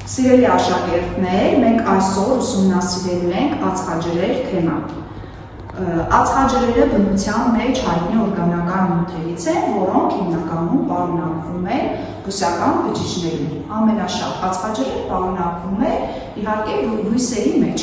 Սիրելի աշակերտներ, մենք այսօր ուսումնասիրելու ենք ածխաջրեր թեման։ Ածխաջրերը բնության մեջ հայտնի օրգանական նյութերից են, որոնք հիմնականում պարունակվում են բուսական բջիջներում։ Ամենաշատ ածխաջրերը պարունակվում է իհարկե բույսերի մեջ։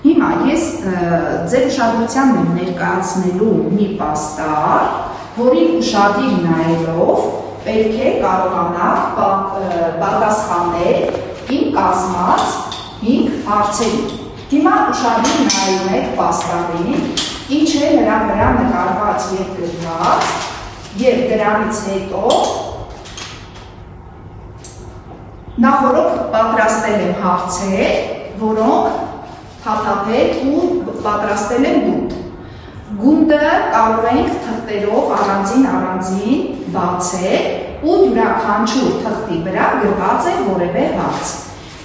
Հիմա ես ձեր ուշադրությանն եմ ներկայացնելու մի պաստառ, որին ուշադիր նայելով պետք է կարողանաք պատասխանել իմ կազմած 5 հարցերին։ Հիմա ուշադիր նայում եք պաստառին, ինչ է նրա վրա նկարված և գրված, և դրանից հետո նախորդ պատրաստել եմ հարցեր, որոնք թաթաթել ու պատրաստել եմ գունդ։ Գունդը կարող ենք թղթերով առանձին բացել ու յուրաքանչյուր թղթի վրա գրված է որևէ հարց։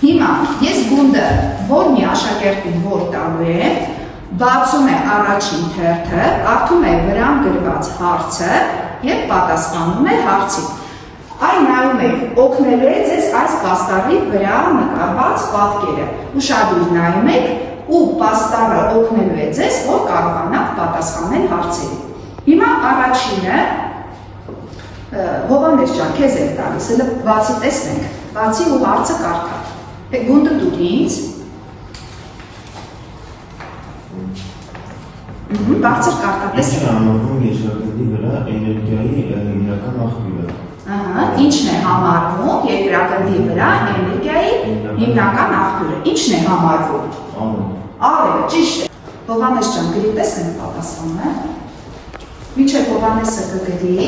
Հիմա ես գունդը որ մի աշակերտին որ տալու եմ, բացում է առաջին թերթը, կարդում է վրան գրված հարցը և պատասխանում է հարցին։ Այն նայում եք օգնելու է ձեզ այս պաստառի վրա նկարված պատկերը։ Ուշադիր նայում եք ու պաստառը օգնելու է ձեզ, որ կարողանաք պատասխանել հարցերին։ Հիմա առաջինը Հովհաննես ջան, քեզ եմ տալիս, հələ բացի տեսնենք, բացի ու հարցը կարդա։ Գունդը դուր ինձ։ Բարձր կարդա, տեսնենք։ Ինչ է համարվում երկրագնդի վրա էներգիայի հիմնական աղբյուրը։ Ինչն է համարվում երկրագնդի վրա էներգիայի հիմնական աղբյուրը։ Ինչն է համարվում։ Արևը, ճիշտ է։ Հովհաննես ջան, գրի տեսնենք պատասխանը։ Մինչև Հովհաննեսը կգրի,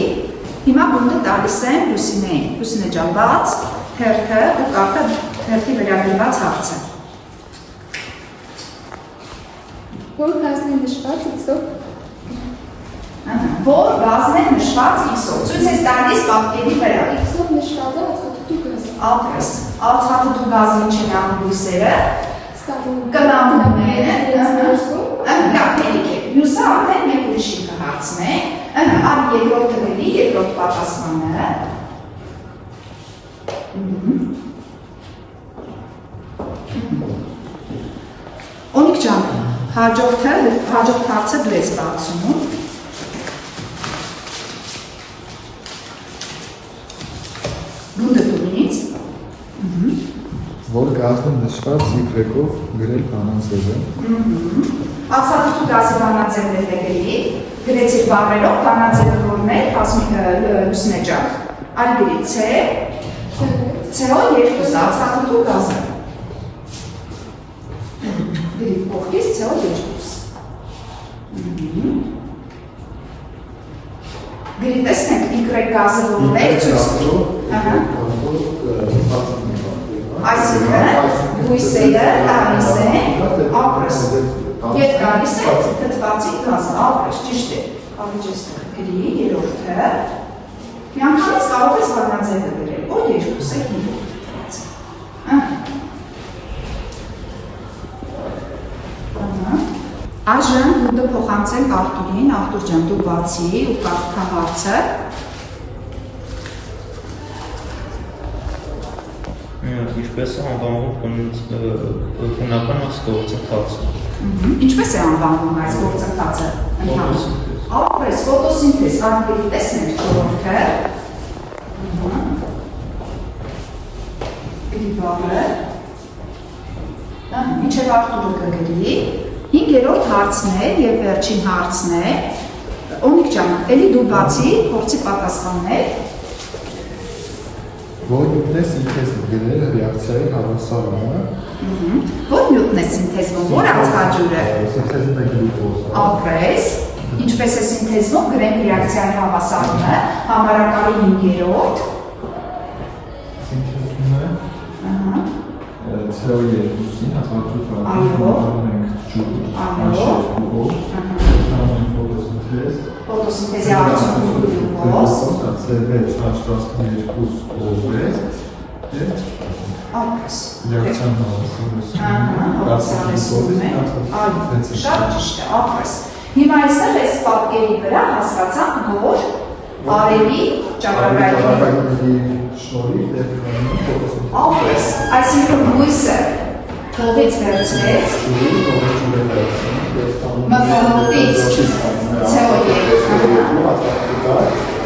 հիմա գունդը տալիս եմ Լուսինեին։ Լուսինե ջան, բաց թերթը ու կարդա թերթի վրա գրված հարցը։ Որ գազն է նշված X-ով։ Որ գազն է նշված X-ով։ Ցույց ես տալիս պատկերի վրա։ X-ով նշված է ածխաթթու գազը։ Ափրես։ Ածխաթթու գազը ինչ են անում բույսերը։ Կլանում են, գապելիք է, մյուսը արդեն մեկ ուրիշին կհարցնենք, այլ երկրորդ գրի, երկրորդ պատասխանը։ Օնիկ ջան, հաջորդ հարցը դու ես բացում։ Գունդը դուրից։ Որ գազը նշված Y-ով գրել բանաձևը։ Ածխաթթու գազի բանաձևն է գրի, գրեցիք բառերով, բանաձևը որն է, Լուսինե ջան, այլ գրի CO2, ածխաթթու գազը։ Գրի կողքից CO2։ Գրի տեսնենք Y գազը որն է, այսինքն բույսերը տալիս են ափրես և տալիս է թթվածի գազը, ափրես, ճիշտ է, ավիճես գրի, երորդը, միանգամից կարող ես բանաձևը գրել, որ երկուս է հինգ։ Այժմ գունդը փոխանցենք Արտուրին, Արտուր ջան, դու բացի ու կարդա հարցը։ Ինչպես է անվանվում քիմիական այս գործընթացը։ Ինչպես է անվանվում այս գործընթացը։ Ափրես, ֆոտոսինթեզ, անգլի տեսնենք չորորդը։ Գրի բառը։ Մինչև Արտուրը կգրի։ 5-րդ հարցն է և վերջին հարցն է։ Օնիկ ջան, էլի դու բացի, փորձի պատասխանել։ Որ նյութն է սինթեզվում գրել ռեակցիայի հավասարումը։ Որ նյութն է սինթեզվում, որ ածխաջուրը։ Սինթեզվում է գլյուկոզը։ Ափրես, ինչպես է սինթեզվում, գրենք ռեակցիայի հավասարումը, համարակալի 5-րդ։ Սինթեզվում է CO2-ին, ածխաջուրը Այո։ Ֆոտոսինթեզի արդյունքում գլյուկոզ։ C6 H12O6 և Ափրես։ ռեակցիան Հավասարեցնում է, շատ ճիշտ է, ափրես։ Հիմա այստեղ այս պատկերի վրա հասկացանք, որ արևի ճակատագրի շնորհիվ Ափրես, այսինքն հույսը թողից վերցրեց, մթնոլորտից CO2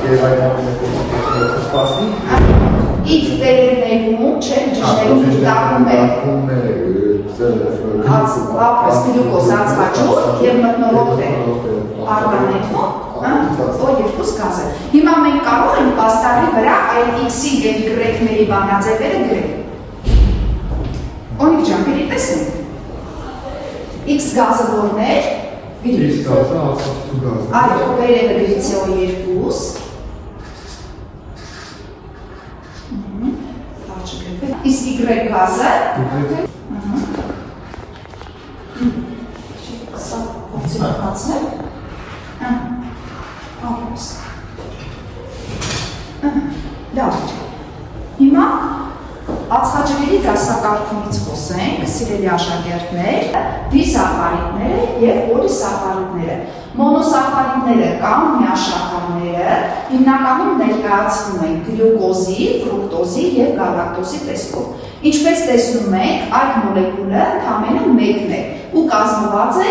եւ այդ ամենը կոմպոստի իր տերերներում, չէ, ճիշտերում դառնում է ափրես գլյուկոզ ածխաջուր եւ մթնոլորտ է արգանետվում, O2 գազը։ Հիմա մենք կարող ենք պաստառի վրա այդ X-ի եւ Y-ների բանաձևերը գրել։ Օնիկ ջան, գրի տեսնենք։ X գազը որն էր? X գազը ածխաջու գազը։ Այո, վերևը գրի CO2։ Իսկ Y գազը սա փոխի հացնել։ Լավ։ Հիմա ածխաջրերի դասակարգումից խոսենք, սիրելի աշակերտներ, դիսախարիդները եւ պոլիսախարիդները։ Մոնոսախարիդները կամ միաշաքարները հիմնականում ներկայացվում են գլյուկոզի, ֆրուկտոզի եւ գալակտոզի տեսքով։ Ինչպես տեսնում եք, այդ մոլեկուլը ընդամենը մեկն է ու կազմված է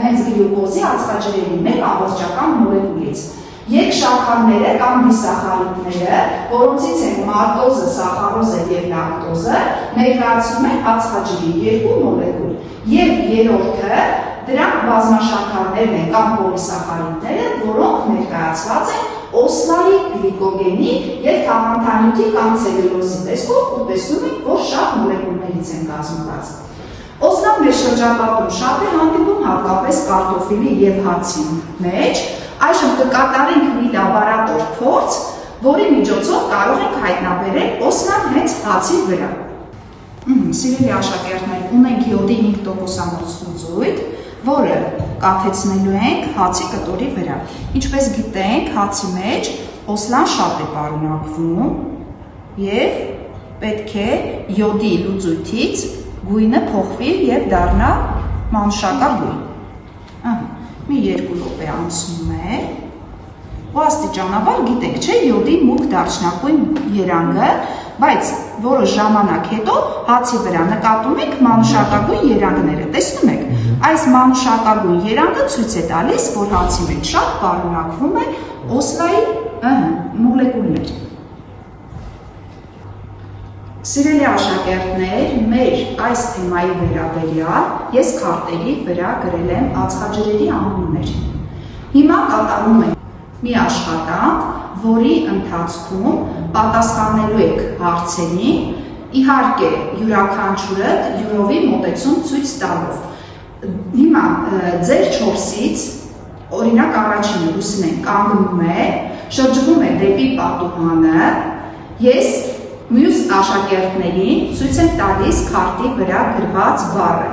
հենց գլյուկոզի ածխաջրերի մեկ ամբողջական մոլեկուլից։ Երկշաքարները կամ դիսախարիդները, որոնցից են մալտոզը, սախարոզը եւ լակտոզը, ներկայացնում են ածխաջրի երկու մոլեկուլ։ Եվ երրորդը դրանք բազմաշաքարներն են կամ պոլիսախարիդները, որոնք ներկայացված են օսլայի, գլիկոգենի եւ թաղանթանյութի կամ ցելյուլոզի տեսքով ու տեսնում եք, որ շատ մոլեկուլներից են կազմված։ Օսլան մեր շրջապատում շատ է հանդիպում հատկապես կարտոֆիլի եւ հացի մեջ։ Այժմ կկատարենք մի լաբորատոր փորձ, որի միջոցով կարող ենք հայտնաբերել օսլան հենց հացի վրա։ Սիրելի աշակերտներ, ունենք յոդի 5% սուծույթ, որը կաթեցնելու ենք հացի կտորի վրա։ Ինչպես գիտենք, հացի մեջ օսլան շատ է պարունակվում եւ պետք է յոդի լուծույթից գույնը փոխվի եւ դառնա մանուշակագույն։ Մի 2 րոպե անցնում է։ Ու աստիճանաբար գիտենք, չէ, յոդի մուգ դարչնագույն երանգը, բայց որոշ ժամանակ հետո հացի վրա նկատում եք մանուշակագույն երանգները, տեսնում եք։ Այս մանուշակագույն երանգը ցույց է տալիս, որ հացի մեջ շատ պարունակվում է օսլայի մոլեկուլներ։ Սիրելի աշակերտներ, մեր այս թեմայի վերաբերյալ ես քարտերի վրա գրել եմ ածխաջրերի անուններ։ Հիմա կատարում ենք մի աշխատանք, որի ընթացքում պատասխանելու եք հարցերին, իհարկե յուրաքանչյուրը յուրովի մոտեցում ցույց տալով։ Հիմա ձեր 4-ից, օրինակ առաջինը Լուսինեն կանգնում է, շրջվում է դեպի պատուհանը, ես մյուս աշակերտներին ցույց եմ տալիս քարտի վրա գրված բառը։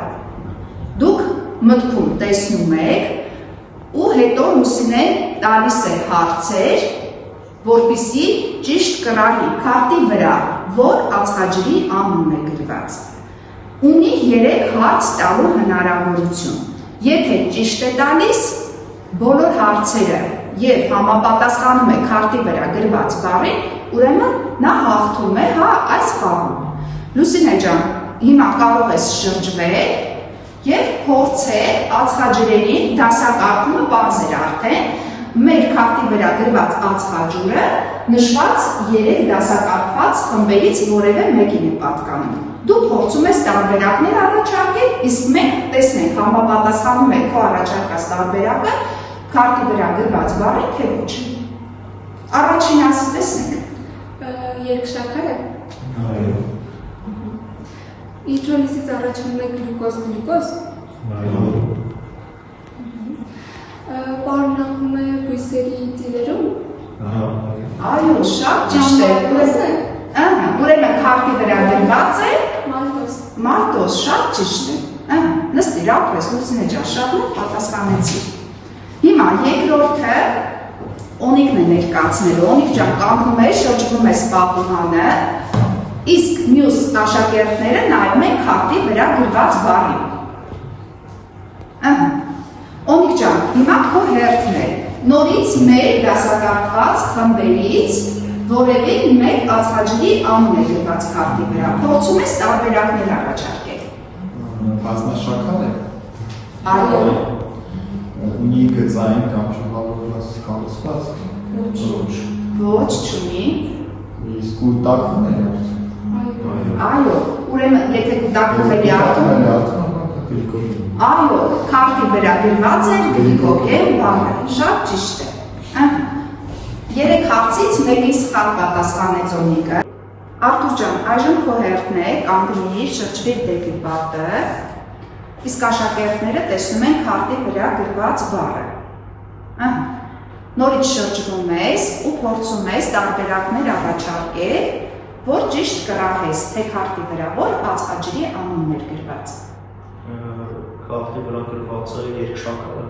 Դուք մտքում տեսնում եք ու հետո Լուսինեն տալիս է հարցեր, որպեսզի ճիշտ կրալի քարտի վրա, որ ածխաջրի անունն է գրված։ Ունի 3 հարց տալու հնարավորություն։ Եթե ճիշտ է տալիս բոլոր հարցերը եւ համապատասխանում է քարտի վրա գրված բառին, ուրեմն նա հաղթում է այս խաղում։ Լուսինե ջան, հիմա կարող ես շրջվել եւ փորձել ածխաջրերի դասակարգումը բարձ էր արդեն։ Մեր քարտի վրա գրված ածխաջուրը նշված 3 դասակարգված խմբերից որևէ մեկին է պատկանում։ Դու փորձում ես տարբերակներ առաջարկել, իսկ մենք տեսնենք համապատասխանում է քո առաջարկած տարբերակը քարտի վրա գրված բառին, թե ոչ։ Առաջին ասի տեսնենք։ Երկշաքարը։ Այո։ Իդրոլիզից առաջանում է գլյուկոզ։ Այո։ Պարունակվում է բույսերի ծիլերում։ Այո, շատ ճիշտ է։ Ուրեմն քարտի վրա գրված է մալտոզ, շատ ճիշտ է։ Նստիր, ապրես, Լուսինե ջան, շատ լավ պատասխանեցի։ Հիմա երկրորդը Օնիկն է ներկայացնելու, Օնիկ ջան կանգնում է, շրջվում է պատուհանը, իսկ մյուս աշակերտները նայում են քարտի վրա գրված բառին։ Օնիկ ջան, հիմա քո հերթն է։ Նորից մեր դասակարգված խմբերից որևէ մեկ ածխաջրի անուն է գրված քարտի վրա։ Փորձում ես տարբերակներ առաջարկել։ Բազմաշաքար է։ Այո, Ունի գծային կամ շուկավորված կառուցվածք։ ոչ, չունի։ Իսկ կուտակվում է։ Այո, ուրեմն եթե կուտակվում է լյարդում, այո, քարտի վրա գրված է գլիկոգեն բառը, շատ ճիշտ է։ Ահա։ Երեք հարցից մեկին սխալ պատասխանեց Օնիկը։ Արտուր ջան, այժմ քո հերթն է, կանգնիր, շրջվիր դեպի պատը, իսկ աշակերտները տեսնում են քարտի վրա գրված բառը։ Ահա։ Նորից շրջվում ես ու փորձում ես տարբերակներ առաջարկել, որ ճիշտ կռահես, թե քարտի վրա որ ածխաջրի անունն էր գրված։ Քարտի վրա գրված է երկշաքարը։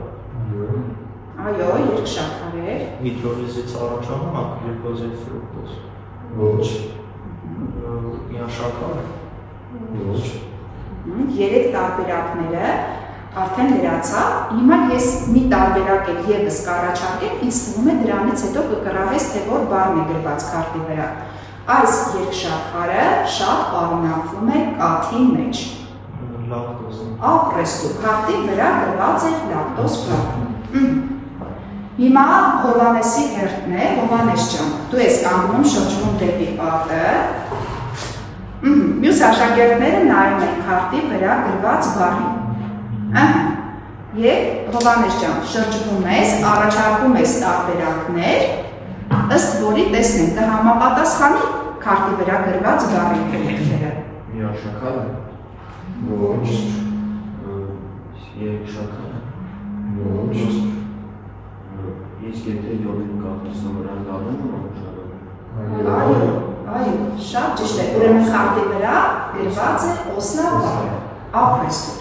Այո, երկշաքար էր։ Հիդրոլիզից առաջանակ գլյուկոզից ֆրուկտոզ։ Ոչ։ Միաշաքար։ Ոչ։ Երեք տարբերակները արդեն լրացավ, հիմա ես մի տարբերակ եմ ևս կառաջարկեմ, ինձ թվում է դրանից հետո կկռահես, թե որ բառն է գրված քարտի վրա։ Այս երկշաքարը շատ պարունակվում է կաթի մեջ։ Լակտոզ։ Ապրեստու քարտի վրա գրված է լակտոզ բառը։ Հիմա Հովհաննեսի հերթն է, Հովհաննես ջան, դու ես կանգնում շրջվում դեպի պատը։ Մյուս աշակերտները նայում են քարտի վրա գրված բառին։ Եվ Հովհաննես ջան, շրջվում ես, առաջարկում ես տարբերակներ, ըստ որի տեսնենք կհամապատասխանի քարտի վրա գրված բառի կերպերը։ Միաշաքար է։ Ոչ։ Երկշաքար է։ Ոչ։ Իսկ եթե յոդին կաթոսը վրա դառնում է Այո, այո, շատ ճիշտ է, ուրեմն քարտի վրա գրված է օսնա բառը, ապրեստու։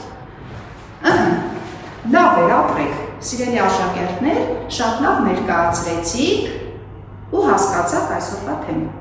Լավ էր, ապրեք, սիրելի աշակերտներ, շատ լավ ներկայացրեցիք ու հասկացաք այսօրվա թեման։